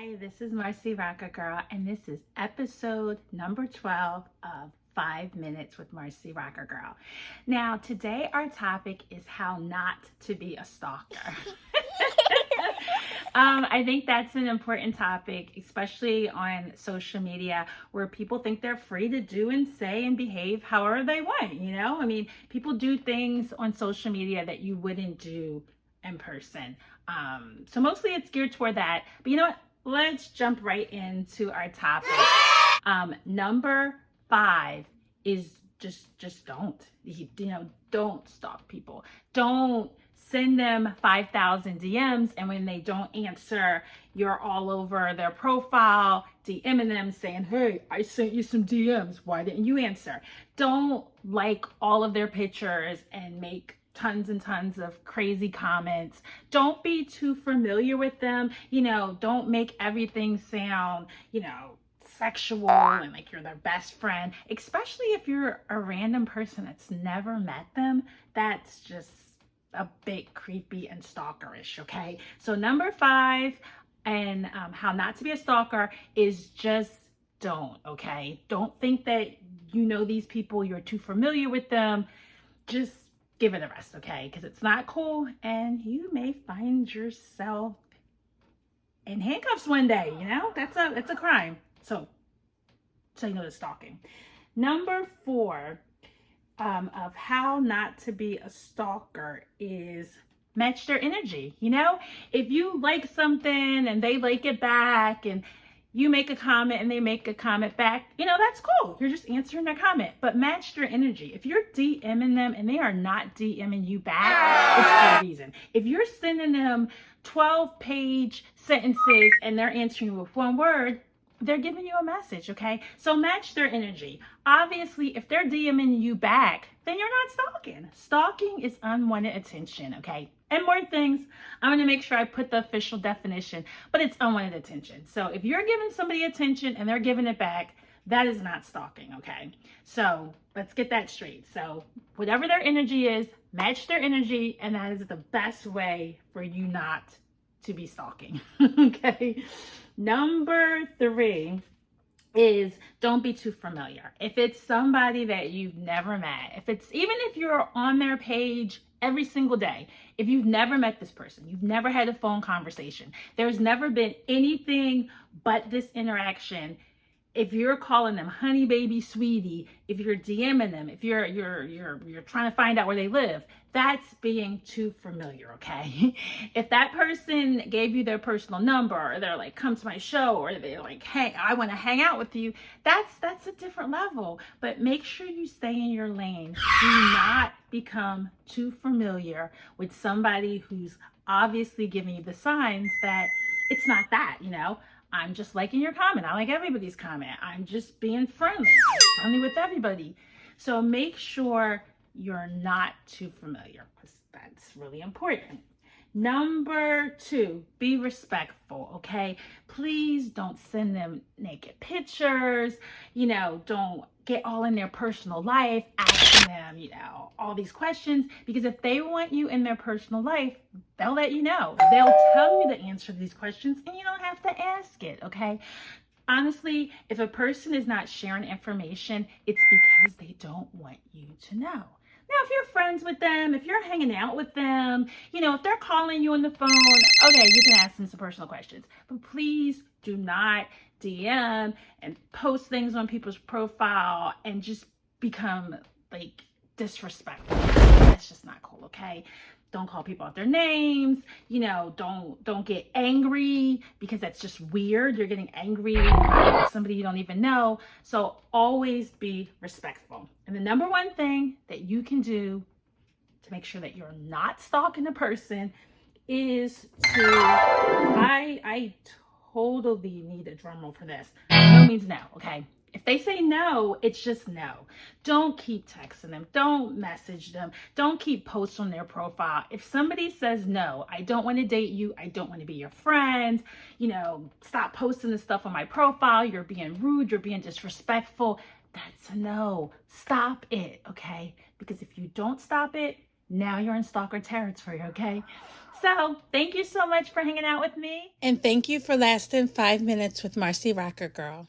Hi, this is Marcy Rocker Girl, and this is episode number 12 of 5 Minutes with Marcy Rocker Girl. Now, today our topic is how not to be a stalker. I think that's an important topic, especially on social media, where people think they're free to do and say and behave however they want, you know? I mean, people do things on social media that you wouldn't do in person. So mostly it's geared toward that. But you know what? Let's jump right into our topic. Number 5 is just don't. Don't stalk people. Don't send them 5,000 DMs, and when they don't answer, you're all over their profile, DMing them saying, hey, I sent you some DMs. Why didn't you answer? Don't like all of their pictures and make tons and tons of crazy comments. Don't be too familiar with them. Don't make everything sound, sexual and like you're their best friend, especially if you're a random person that's never met them. That's just a bit creepy and stalkerish, okay? So number 5 and how not to be a stalker is just don't, okay? Don't think that you know these people, you're too familiar with them. Just give it a rest, okay? Because it's not cool and you may find yourself in handcuffs one day, That's a crime. So say no to stalking. Number 4 of how not to be a stalker is match their energy. If you like something and they like it back, and you make a comment and they make a comment back, that's cool. You're just answering their comment, but match their energy. If you're DMing them and they are not DMing you back, it's for a reason. If you're sending them 12-page sentences and they're answering with one word, they're giving you a message, okay? So match their energy. Obviously, if they're DMing you back, then you're not stalking. Stalking is unwanted attention, okay? And more things, I'm gonna make sure I put the official definition, but it's unwanted attention. So if you're giving somebody attention and they're giving it back, that is not stalking, okay? So let's get that straight. So whatever their energy is, match their energy, and that is the best way for you not to be stalking, okay? Number 3 is don't be too familiar. If it's somebody that you've never met, even if you're on their page every single day, if you've never met this person, you've never had a phone conversation, there's never been anything but this interaction. If you're calling them honey baby sweetie, if you're DMing them, if you're trying to find out where they live, that's being too familiar, okay? If that person gave you their personal number, or they're like, come to my show, or they're like, hey, I want to hang out with you, that's a different level. But make sure you stay in your lane. Do not become too familiar with somebody who's obviously giving you the signs that it's not that, I'm just liking your comment. I like everybody's comment. I'm just being friendly. I'm friendly with everybody. So make sure you're not too familiar, because that's really important. Number 2, be respectful, okay? Please don't send them naked pictures. Don't get all in their personal life, asking them, all these questions, because if they want you in their personal life, they'll let you know. They'll tell you the answer to these questions, and you don't have to ask it, okay? Honestly, if a person is not sharing information, it's because they don't want you to know. Now, if you're friends with them, if you're hanging out with them, if they're calling you on the phone, okay, you can ask them some personal questions. But please do not DM and post things on people's profile and just become like disrespectful. That's just not cool, okay? Don't call people out their names. Don't get angry, because that's just weird. You're getting angry with somebody you don't even know. So always be respectful. And the number 1 thing that you can do to make sure that you're not stalking a person is to, I totally need a drum roll for this. No means no, okay? If they say no, it's just no. Don't keep texting them. Don't message them. Don't keep posts on their profile. If somebody says no, I don't want to date you, I don't want to be your friend, stop posting this stuff on my profile, you're being rude, you're being disrespectful, that's a no. Stop it, okay? Because if you don't stop it, now you're in stalker territory, okay? So thank you so much for hanging out with me. And thank you for lasting 5 minutes with Marcy Rocker Girl.